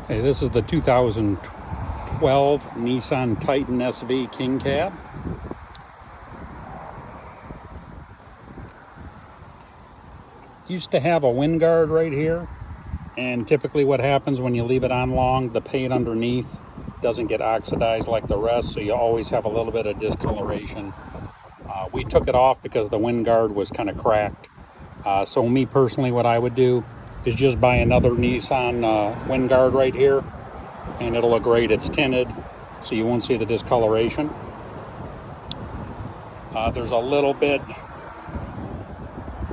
Hey, this is the 2012 Nissan Titan SV King Cab. Used to have a wind guard right here, and typically what happens when you leave it on long, the paint underneath doesn't get oxidized like the rest, so you always have a little bit of discoloration. We took it off because the wind guard was kind of cracked. So me personally, what I would do is just buy another Nissan wind guard right here, and it'll look great. It's tinted, so you won't see the discoloration. There's a little bit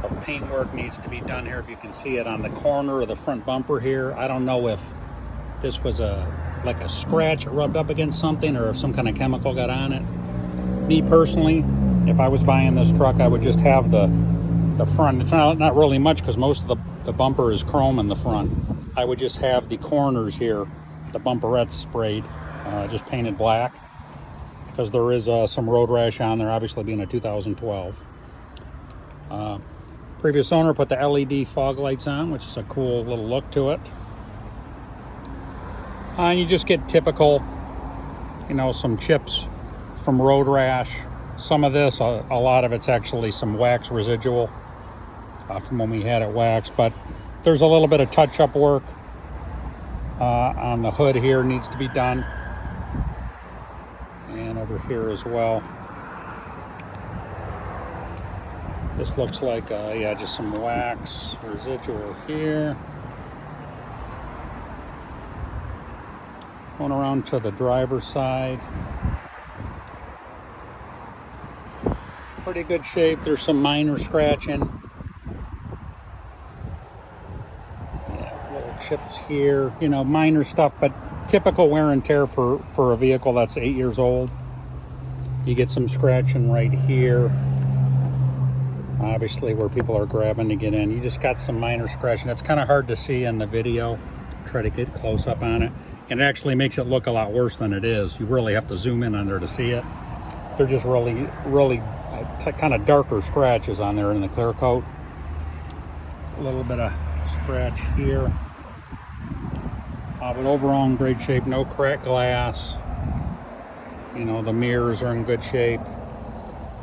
of paint work needs to be done here. If you can see it on the corner of the front bumper here. I don't know if this was like a scratch rubbed up against something, or if some kind of chemical got on it. Me personally, if I was buying this truck, I would just have the front. It's not really much because most of the bumper is chrome in the front. I would just have the corners here, the bumperettes sprayed, just painted black, because there is some road rash on there, obviously being a 2012. Previous owner put the LED fog lights on, which is a cool little look to it. And you just get typical, some chips from road rash. Some of this, a lot of it's actually some wax residual from when we had it waxed, but there's a little bit of touch-up work on the hood here needs to be done, and over here as well. This looks like, just some wax residual here. Going around to the driver's side. Pretty good shape. There's some minor scratching. Little chips here, minor stuff, but typical wear and tear for a vehicle that's 8 years old. You get some scratching right here. Obviously where people are grabbing to get in. You just got some minor scratching. It's kind of hard to see in the video. Try to get close up on it. And it actually makes it look a lot worse than it is. You really have to zoom in on there to see it. They're just really kind of darker scratches on there in the clear coat. A little bit of scratch here. But overall in great shape. No cracked glass. The mirrors are in good shape.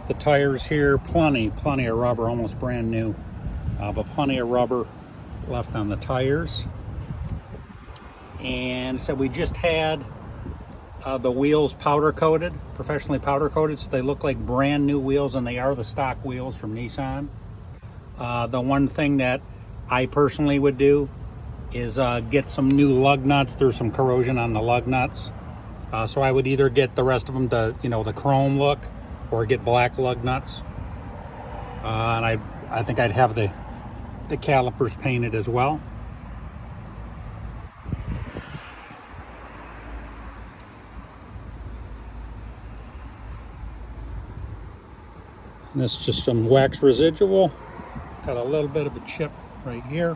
The tires here, plenty of rubber, almost brand new, but plenty of rubber left on the tires. And so we just had the wheels powder coated, professionally powder coated, so they look like brand new wheels, and they are the stock wheels from Nissan. The one thing that I personally would do is get some new lug nuts. There's some corrosion on the lug nuts, so I would either get the rest of them to the chrome look, or get black lug nuts. And I think I'd have the calipers painted as well. And this is just some wax residual. Got a little bit of a chip right here.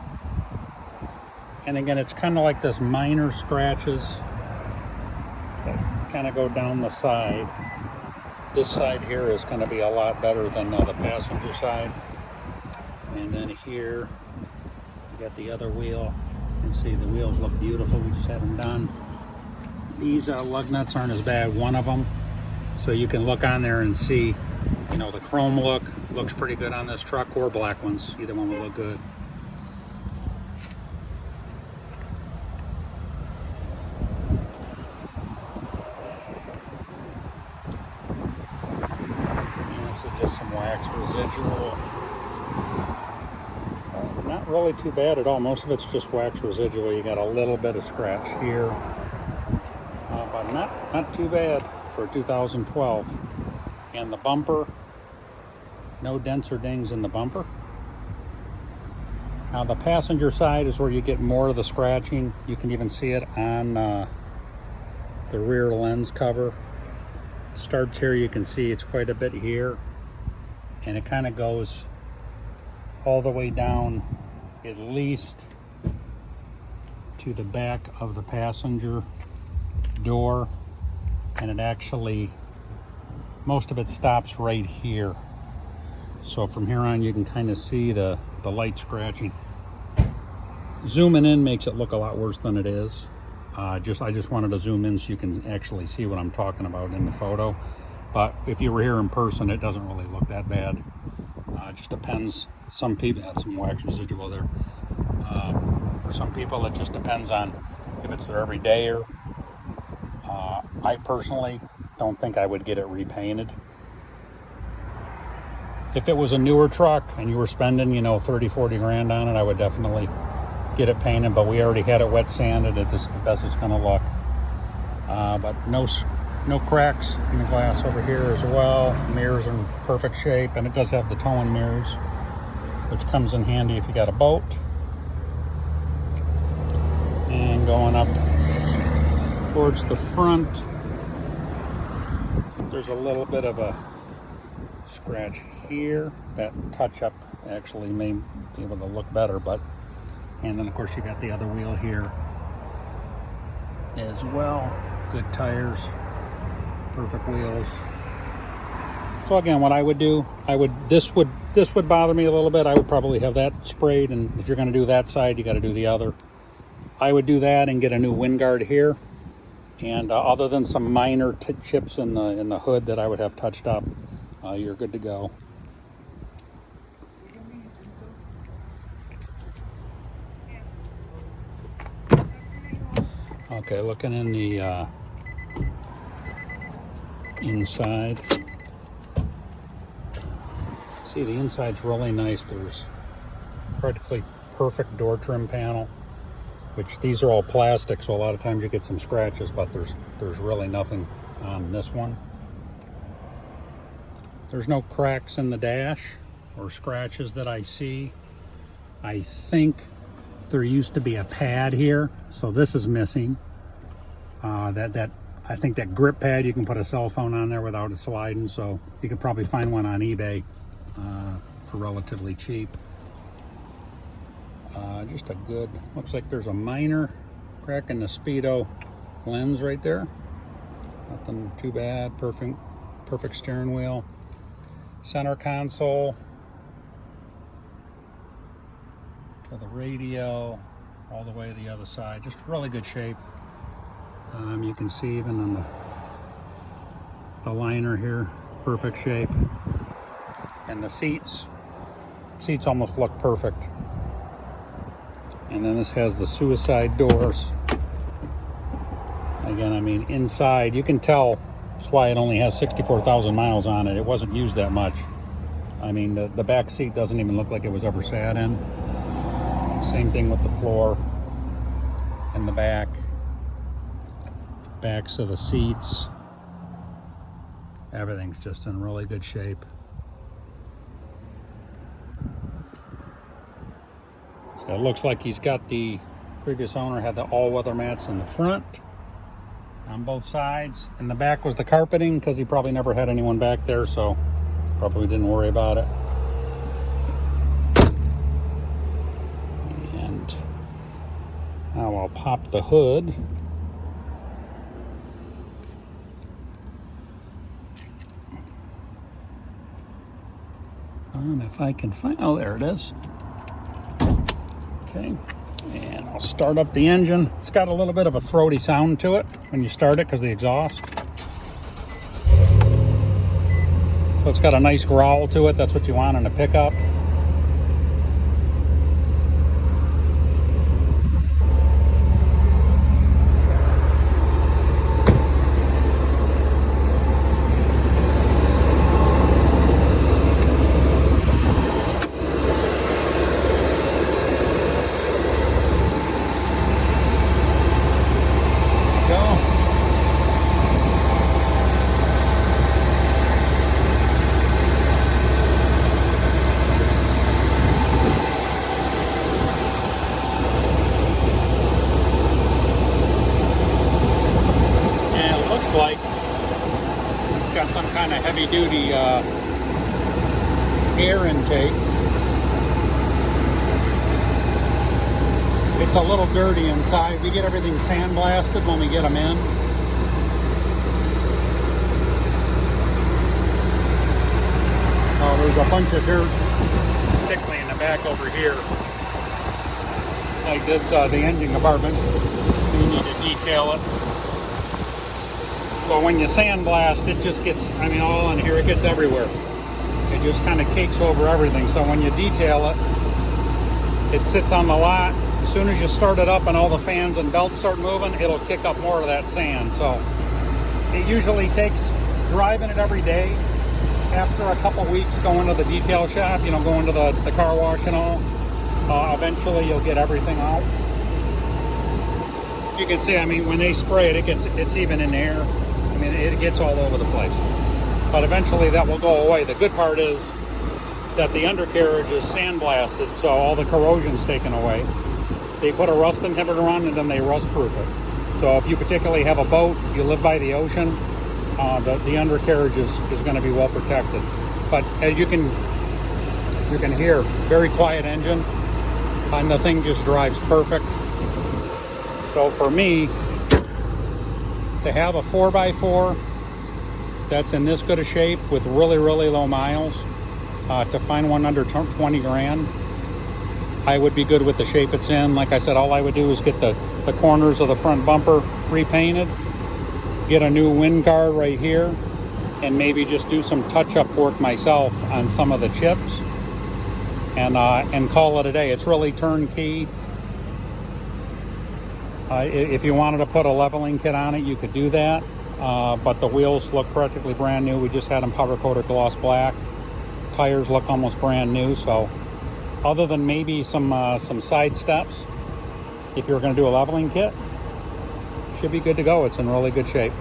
And again, it's kind of like this minor scratches that kind of go down the side. This side here is going to be a lot better than the passenger side. And then here, you got the other wheel. You can see the wheels look beautiful. We just had them done. These lug nuts aren't as bad, one of them. So you can look on there and see, the chrome look looks pretty good on this truck, or black ones. Either one will look good. This is just some wax residual. Not really too bad at all. Most of it's just wax residual. You got a little bit of scratch here, but not too bad for 2012. And the bumper, no dents or dings in the bumper. Now the passenger side is where you get more of the scratching. You can even see it on the rear lens cover. Starts here, you can see it's quite a bit here, and it kind of goes all the way down at least to the back of the passenger door, and it actually, most of it stops right here. So from here on you can kind of see the light scratching. Zooming in makes it look a lot worse than it is. I just wanted to zoom in so you can actually see what I'm talking about in the photo. But if you were here in person, it doesn't really look that bad. It just depends. Some people had some wax residual there. For some people, it just depends on if it's their everydayer. I personally don't think I would get it repainted. If it was a newer truck and you were spending, 30, 40 grand on it, I would definitely get it painted, but we already had it wet sanded. This is the best it's gonna look. But no cracks in the glass over here as well. Mirrors are in perfect shape, and it does have the towing mirrors, which comes in handy if you got a boat. And going up towards the front, there's a little bit of a scratch here. That touch-up actually may be able to look better, and then of course you got the other wheel here as well. Good tires, perfect wheels. So again, what I would do, this would bother me a little bit. I would probably have that sprayed, and if you're going to do that side, you got to do the other. I would do that and get a new wind guard here. And other than some minor chips in the hood that I would have touched up, you're good to go. Okay, looking in the inside. See, the inside's really nice. There's practically perfect door trim panel, which these are all plastic, so a lot of times you get some scratches, but there's really nothing on this one. There's no cracks in the dash or scratches that I see. I think there used to be a pad here, so this is missing. I think that grip pad, you can put a cell phone on there without it sliding, so you could probably find one on eBay for relatively cheap. Just a good, looks like there's a minor crack in the speedo lens right there. Nothing too bad. Perfect steering wheel. Center console to the radio, all the way to the other side. Just really good shape. You can see even on the liner here, perfect shape. And the seats almost look perfect. And then this has the suicide doors. Again, I mean, inside, you can tell that's why it only has 64,000 miles on it. It wasn't used that much. I mean, the back seat doesn't even look like it was ever sat in. Same thing with the floor and the back. Backs of the seats. Everything's just in really good shape. So it looks like he's got the previous owner had the all-weather mats in the front on both sides. In the back was the carpeting because he probably never had anyone back there, so probably didn't worry about it. And now I'll pop the hood. If I can find, oh, there it is. Okay, and I'll start up the engine. It's got a little bit of a throaty sound to it when you start it because of the exhaust. So it's got a nice growl to it. That's what you want in a pickup. Like it's got some kind of heavy-duty air intake. It's a little dirty inside. We get everything sandblasted when we get them in. Oh, there's a bunch of dirt, particularly in the back over here. Like this, the engine compartment. You continue to detail it. But when you sandblast, it just gets, I mean, all in here, it gets everywhere. It just kind of cakes over everything. So when you detail it, it sits on the lot. As soon as you start it up and all the fans and belts start moving, it'll kick up more of that sand. So it usually takes driving it every day. After a couple weeks going to the detail shop, you know, going to the car wash and all, eventually you'll get everything out. You can see, I mean, when they spray it, it's even in the air. I mean, it gets all over the place. But eventually that will go away. The good part is that the undercarriage is sandblasted, so all the corrosion's taken away. They put a rust inhibitor on and then they rust proof it. So if you particularly have a boat, you live by the ocean, the undercarriage is going to be well protected. But as you can hear, very quiet engine, and the thing just drives perfect. So for me, to have a 4x4 that's in this good a shape with really, really low miles, to find one under 20 grand, I would be good with the shape it's in. Like I said, all I would do is get the corners of the front bumper repainted, get a new wind guard right here, and maybe just do some touch-up work myself on some of the chips, and call it a day. It's really turnkey. If you wanted to put a leveling kit on it, you could do that, but the wheels look practically brand new. We just had them powder coated gloss black. Tires look almost brand new. So other than maybe some side steps, if you're going to do a leveling kit, should be good to go. It's in really good shape.